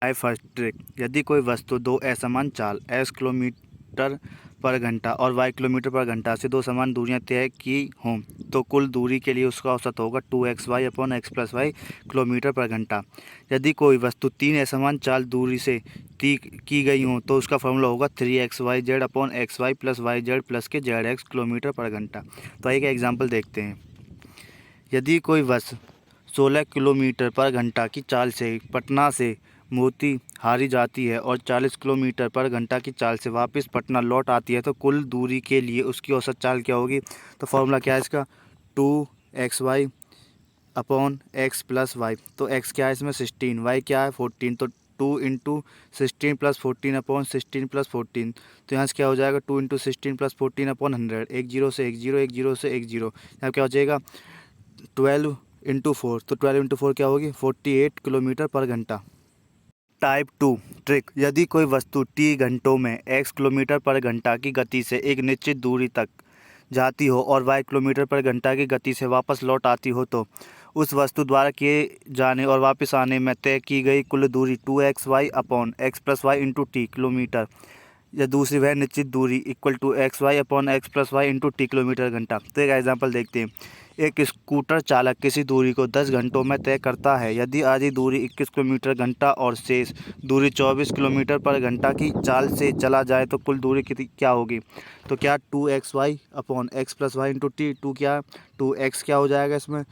आई first trick. यदि कोई वस्तु दो असमान चाल x किलोमीटर पर घंटा और y किलोमीटर पर घंटा से दो समान दूरियां तय की हों तो कुल दूरी के लिए उसका औसत होगा 2xy upon x plus Y kilometre पर घंटा। यदि कोई वस्तु तीन असमान चाल दूरी से तय की गई हो तो उसका फॉर्मूला होगा 3xyz upon X Y plus Y Z plus के जेड एक्स किलोमीटर पर घंटा। तो एक एग्जाम्पल देखते हैं। यदि कोई बस 16 किलोमीटर पर घंटा की चाल से पटना से मोतीहारी जाती है और 40 किलोमीटर पर घंटा की चाल से वापस पटना लौट आती है तो कुल दूरी के लिए उसकी औसत चाल क्या होगी। तो फॉर्मूला क्या है इसका, 2xy upon X plus Y. तो एक्स क्या है इसमें 16, वाई क्या है 14, तो 2 × 16 + 14 अपॉन 16 + 14। तो यहाँ से क्या हो जाएगा 2 × 16 + 14 अपॉन 100। एक जीरो से एक जीरो, एक जीरो से एक जीरो, यहाँ क्या हो जाएगा 12 × 4। तो 12 × 4 क्या होगी 48 किलोमीटर पर घंटा। Type 2 trick. यदि कोई वस्तु t घंटों में x किलोमीटर पर घंटा की गति से एक निश्चित दूरी तक जाती हो और y किलोमीटर पर घंटा की गति से वापस लौट आती हो तो उस वस्तु द्वारा किए जाने और वापस आने में तय की गई कुल दूरी 2xy upon x plus Y into T kilometre या दूसरी वह निश्चित दूरी equal to XY upon X plus Y into T kilometre घंटा। तो एक एग्जाम्पल देखते हैं। एक स्कूटर चालक किसी दूरी को 10 घंटों में तय करता है। यदि आधी दूरी 21 किलोमीटर घंटा और शेष दूरी 24 किलोमीटर पर घंटा की चाल से चला जाए तो कुल दूरी कितनी क्या होगी। तो क्या 2xy upon X plus Y into T, two क्या 2x क्या हो जाएगा इसमें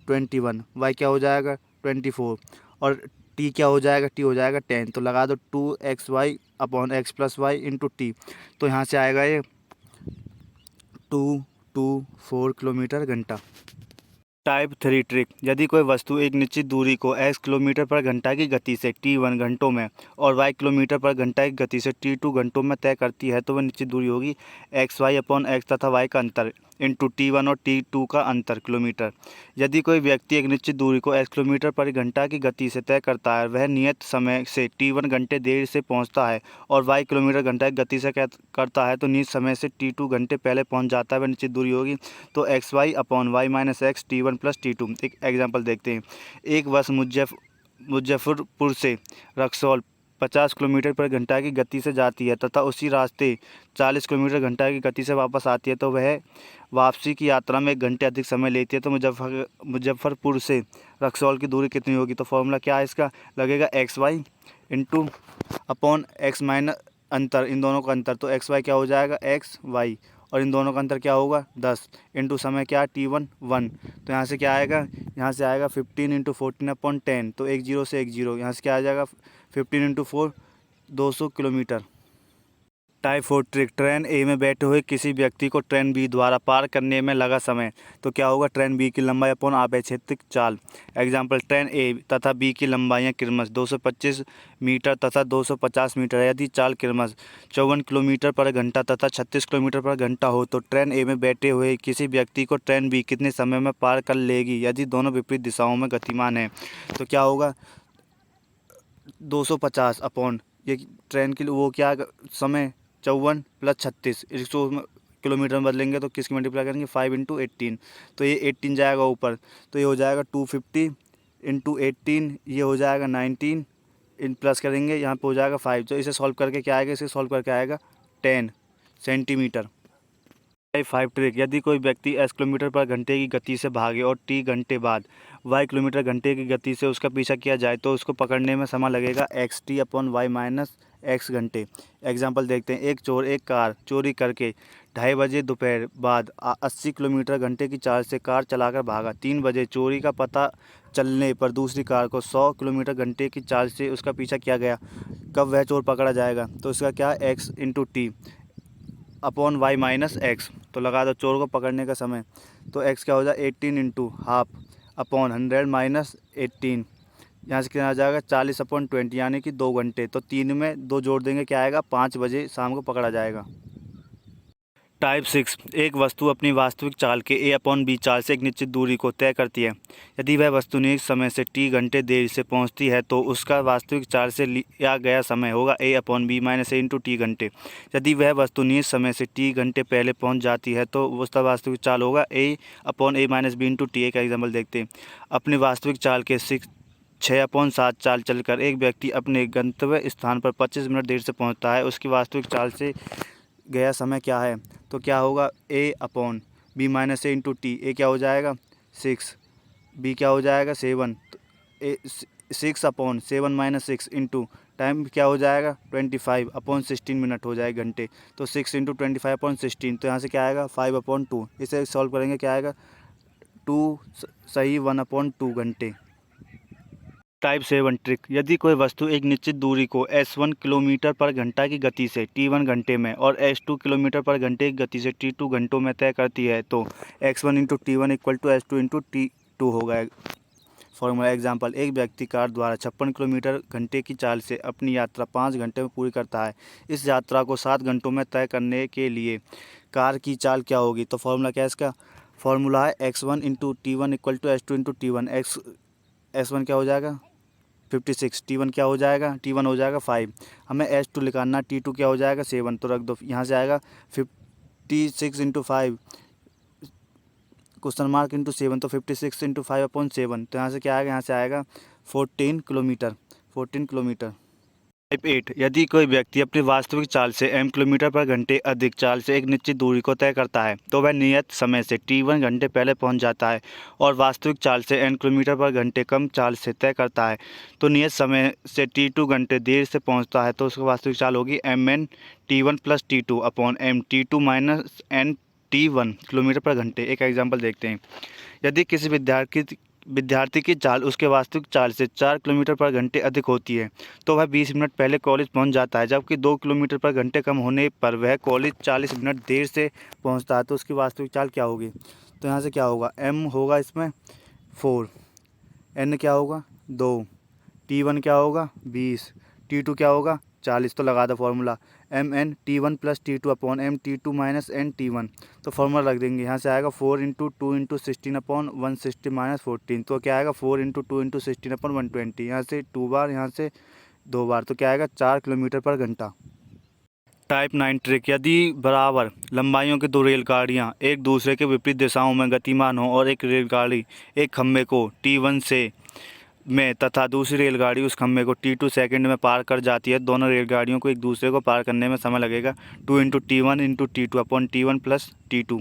21, वाई क्या हो जाएगा 24 और टी क्या हो जाएगा, टी हो जाएगा 10। तो लगा दो 2xy upon X plus Y into T. तो यहाँ से आएगा ये 224 किलोमीटर घंटा। Type 3 trick. यदि कोई वस्तु एक निश्चित दूरी को x किलोमीटर पर घंटा की गति से t1 घंटों में और y किलोमीटर पर घंटा की गति से t2 घंटों में तय करती है तो वह निश्चित दूरी होगी xy अपॉन x तथा y का अंतर इंटू t1 और t2 का अंतर किलोमीटर। यदि कोई व्यक्ति एक निश्चित दूरी को x किलोमीटर पर घंटा की गति से तय करता है, वह नियत समय से t1 घंटे देर से पहुंचता है और y किलोमीटर घंटा की गति से करता है तो नियत समय से t2 घंटे पहले पहुंच जाता है, वह निश्चित दूरी होगी तो xy upon y minus x t1 plus t2। एक एग्जाम्पल देखते हैं। एक बस मुजफ्फरपुर से रक्सौल 50 किलोमीटर पर घंटा की गति से जाती है तथा उसी रास्ते 40 किलोमीटर घंटा की गति से वापस आती है तो वह वापसी की यात्रा में 1 घंटे अधिक समय लेती है। तो मुजफ्फरपुर से रक्सौल की दूरी कितनी होगी। तो फॉर्मूला क्या है इसका, लगेगा XY into upon x minus अंतर, इन दोनों का अंतर। तो XY क्या हो जाएगा XY और इन दोनों का अंतर क्या होगा 10 इंटू समय क्या t1 1। तो यहाँ से क्या आएगा, यहाँ से आएगा 15 × 14 अपॉन 10। तो एक जीरो से एक जीरो, यहाँ से क्या आ जाएगा 15 × 4 200 किलोमीटर। Type 4 trick. ट्रेन ए में बैठे हुए किसी व्यक्ति को ट्रेन बी द्वारा पार करने में लगा समय तो क्या होगा ट्रेन बी की लंबाई अपॉन आपेक्षिक चाल। एग्जाम्पल, ट्रेन ए तथा बी की लंबाइयाँ क्रमश 225 मीटर तथा 250 मीटर है। यदि चाल क्रमश 54 किलोमीटर पर घंटा तथा 36 किलोमीटर पर घंटा हो तो ट्रेन ए में बैठे हुए किसी व्यक्ति को ट्रेन बी कितने समय में पार कर लेगी यदि दोनों विपरीत दिशाओं में गतिमान है। तो क्या होगा 250 अपॉन ये ट्रेन की वो क्या समय 54 + 36, इसको किलोमीटर में बदलेंगे तो किसकी मल्टीप्लाई करेंगे 5 × 18। तो ये 18 जाएगा ऊपर तो ये हो जाएगा 250 × 18, ये हो जाएगा 19 इन प्लस करेंगे यहाँ पे हो जाएगा 5। तो इसे सॉल्व करके क्या आएगा, इसे सॉल्व करके आएगा 10 सेंटीमीटर। Type 5 trick. यदि कोई व्यक्ति s किलोमीटर पर घंटे की गति से भागे और t घंटे बाद y किलोमीटर घंटे की गति से उसका पीछा किया जाए तो उसको पकड़ने में समय लगेगा xt upon y minus x घंटे। एग्जाम्पल देखते हैं। एक चोर एक कार चोरी करके 2:30 बजे दोपहर बाद 80 किलोमीटर घंटे की चाल से कार चलाकर भागा। 3 बजे चोरी का पता चलने पर दूसरी कार को 100 किलोमीटर घंटे की चाल से उसका पीछा किया गया। कब वह चोर पकड़ा जाएगा। तो इसका क्या x × t upon y minus x. तो लगा दो चोर को पकड़ने का समय तो x क्या हो जाए 18 × हाफ अपॉन 100 माइनस 18। यहाँ से कितना आ जाएगा 40 अपॉन 20 यानी कि 2 घंटे। तो 3 में 2 जोड़ देंगे क्या आएगा 5 बजे शाम को पकड़ा जाएगा। टाइप 6। एक वस्तु अपनी वास्तविक चाल के a अपॉन b चाल से एक निश्चित दूरी को तय करती है। यदि वह वस्तु निश्चित समय से t घंटे देर से पहुंचती है तो उसका वास्तविक चाल से लिया गया समय होगा a upon b minus a into T घंटे। यदि वह वस्तु निश्चित समय से t घंटे पहले पहुंच जाती है तो उसका वास्तविक चाल होगा a upon a minus b into T. एक एग्जाम्पल देखते हैं। अपनी वास्तविक चाल के 6/7 चाल चलकर एक व्यक्ति अपने गंतव्य स्थान पर 25 मिनट देर से पहुंचता है, उसकी वास्तविक चाल से गया समय क्या है? तो क्या होगा, a/b - a इंटू टी। ए क्या हो जाएगा 6, बी क्या हो जाएगा 7, ए 6/7 - 6 इंटू टाइम क्या हो जाएगा 25/16 मिनट हो जाएगा घंटे। तो 6 इंटू 25/16, तो यहाँ से क्या आएगा 5/2। इसे सॉल्व करेंगे क्या आएगा 2 सही 1/2 घंटे। Type 7 trick. यदि कोई वस्तु एक निश्चित दूरी को s1 किलोमीटर पर घंटा की गति से t1 घंटे में और s2 किलोमीटर पर घंटे की गति से t2 घंटों में तय करती है तो x1 into t1 equal to s2 into t2 होगा। फॉर्मूला एग्जाम्पल, एक व्यक्ति कार द्वारा 56 किलोमीटर घंटे की चाल से अपनी यात्रा 5 घंटे में पूरी करता है। इस यात्रा को 7 घंटों में तय करने के लिए कार की चाल क्या होगी? तो फॉर्मूला क्या है इसका? फॉर्मूला है x1 into t1 equal to s2 into t1। s1 क्या हो जाएगा 56, t1 क्या हो जाएगा, t1 हो जाएगा 5, हमें s2 निकालना, t2 क्या हो जाएगा 7, तो रख दो। यहाँ से आएगा 56 इंटू 5 क्वेश्चन मार्क इंटू 7, तो 56 इंटू 5/7, तो यहाँ से क्या आएगा, यहाँ से आएगा 14 किलोमीटर। टाइप 8। यदि कोई व्यक्ति अपनी वास्तविक चाल से m किलोमीटर पर घंटे अधिक चाल से एक निश्चित दूरी को तय करता है तो वह नियत समय से t1 घंटे पहले पहुंच जाता है और वास्तविक चाल से n किलोमीटर पर घंटे कम चाल से तय करता है तो नियत समय से t2 घंटे देर से पहुंचता है तो उसकी वास्तविक चाल होगी mn t1 plus t2 upon m t2 minus n t1 kilometre पर घंटे। एक एग्जाम्पल देखते हैं। यदि किसी विद्यार्थी की चाल उसके वास्तविक चाल से 4 किलोमीटर पर घंटे अधिक होती है तो वह 20 मिनट पहले कॉलेज पहुंच जाता है, जबकि 2 किलोमीटर पर घंटे कम होने पर वह कॉलेज 40 मिनट देर से पहुंचता है तो उसकी वास्तविक चाल क्या होगी? तो यहाँ से क्या होगा, m होगा इसमें 4, n क्या होगा 2, t1 क्या होगा 20, t2 क्या होगा 40, तो लगा दो formula mn t1 plus t2 upon m t2 minus n t1, तो फॉर्मूला रख देंगे। यहाँ से आएगा 4 इंटू 2 इंटू 16 अपॉन 160 माइनस 14, तो क्या आएगा 4 इंटू 2 इंटू 16 अपॉन 120, यहाँ से 2 बार, यहाँ से 2 बार, तो क्या आएगा 4 किलोमीटर पर घंटा। Type 9 trick. यदि बराबर लंबाइयों की दो रेलगाड़ियाँ एक दूसरे के विपरीत दिशाओं में गतिमान हों और एक रेलगाड़ी एक खंभे को t1 से में तथा दूसरी रेलगाड़ी उस खंभे को t2 सेकंड में पार कर जाती है, दोनों रेलगाड़ियों को एक दूसरे को पार करने में समय लगेगा 2 into t1 into t2 upon t1 plus t2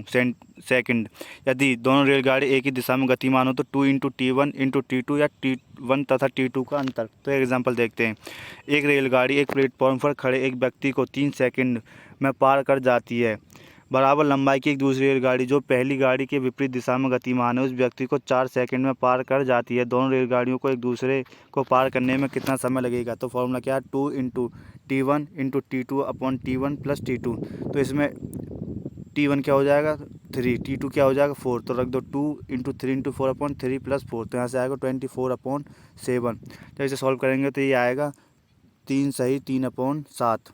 second. यदि दोनों रेलगाड़ी एक ही दिशा में गतिमान हो तो 2 इंटू t1 इंटू t2 या t1 तथा t2 का अंतर। तो एग्जाम्पल देखते हैं। एक रेलगाड़ी एक प्लेटफॉर्म पर खड़े एक व्यक्ति को 3 सेकंड में पार कर जाती है। बराबर लंबाई की एक दूसरी रेलगाड़ी जो पहली गाड़ी के विपरीत दिशा में गतिमान है उस व्यक्ति को 4 सेकंड में पार कर जाती है। दोनों रेलगाड़ियों को एक दूसरे को पार करने में कितना समय लगेगा? तो फॉर्मूला क्या है 2 into t1 into t2 upon t1 plus t2, तो इसमें t1 क्या हो जाएगा 3, t2 क्या हो जाएगा 4, तो रख दो 2 इंटू 3 इंटू 4 अपॉन 3 प्लस 4, तो यहाँ से आएगा 24/7। तो इसे सॉल्व करेंगे तो ये आएगा 3 सही 3/7।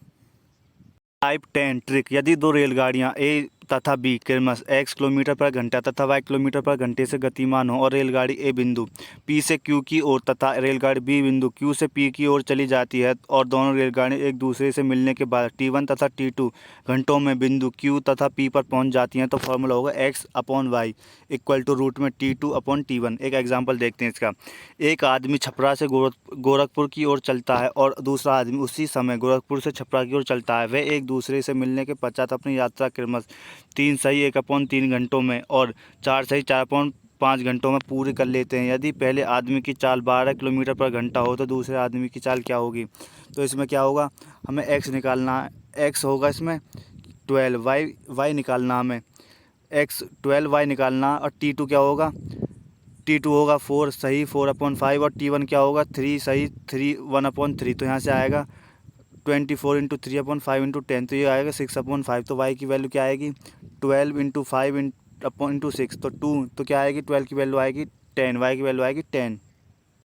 Type 10 trick. यदि दो रेलगाड़ियां ए तथा बी क्रमश x किलोमीटर पर घंटा तथा y किलोमीटर पर घंटे से गतिमान हो और रेलगाड़ी ए बिंदु P से Q की ओर तथा रेलगाड़ी बी बिंदु Q से P की ओर चली जाती है और दोनों रेलगाड़ियां एक दूसरे से मिलने के बाद t1 तथा t2 घंटों में बिंदु Q तथा P पर पहुंच जाती हैं तो फॉर्मूला होगा x upon Y equal to root में t2 अपॉन t1। एक एग्जाम्पल देखते हैं इसका। एक आदमी छपरा से गोरखपुर की ओर चलता है और दूसरा आदमी उसी समय गोरखपुर से छपरा की ओर चलता है। वे एक दूसरे से मिलने के पश्चात अपनी यात्रा क्रमश 3 सही 1/3 घंटों में और 4 सही 4/5 घंटों में पूरी कर लेते हैं। यदि पहले आदमी की चाल 12 किलोमीटर पर घंटा हो तो दूसरे आदमी की चाल क्या होगी? तो इसमें क्या होगा, हमें x निकालना है, x होगा इसमें 12, y निकालना हमें x 12y निकालना और t2 क्या होगा, t2 होगा 4 सही 4/5 और t1 क्या होगा 3 सही 1/3, तो यहाँ से आएगा 24 इंटू 3/5 इंटू 10, तो ये आएगा 6/5। तो y की वैल्यू क्या आएगी 12 इंटू 5 इंटू 6, तो 2, तो क्या आएगी 12 की वैल्यू आएगी 10, y की वैल्यू आएगी 10।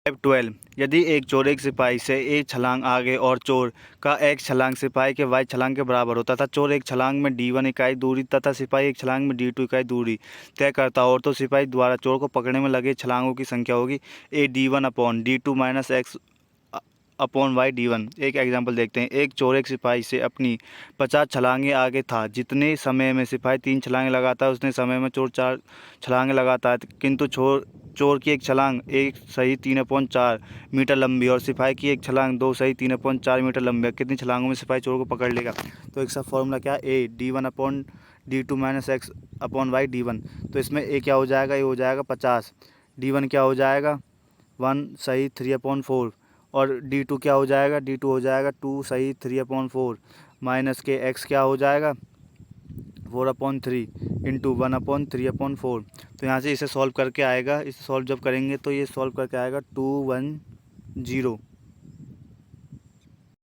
टाइप 12। यदि एक चोर एक सिपाही से एक छलांग आगे और चोर का एक छलांग सिपाही के y छलांग के बराबर होता था, चोर एक छलांग में d1 इकाई दूरी तथा सिपाही एक छलांग में d2 इकाई दूरी तय करता हो तो सिपाही द्वारा चोर को पकड़ने में लगे छलांगों की संख्या होगी a d1 upon d2 minus x upon Y d1। एक एग्जाम्पल देखते हैं। एक चोर एक सिपाही से अपनी 50 छलांगे आगे था। जितने समय में सिपाही 3 छलांगे लगाता है उतने समय में चोर 4 छलांगे लगाता है, किंतु चोर की एक छलांग 1 सही 3/4 मीटर लंबी और सिपाही की एक छलांग 2 सही 3/4 मीटर लंबी है, कितनी छलांगों में सिपाही चोर को पकड़ लेगा? तो एक सा फॉर्मूला क्या है, ए D1/D2 - x/y D1। तो इसमें ए क्या हो जाएगा, ये हो जाएगा 50। D1 क्या हो जाएगा 1 सही 3/4 और D2 क्या हो जाएगा, D2 हो जाएगा 2 सही 3/4 माइनस के एक्स क्या हो जाएगा 4/3 इंटू 1/3/4। तो यहाँ से इसे सॉल्व करके आएगा, इसे सॉल्व जब करेंगे तो ये सॉल्व करके आएगा 210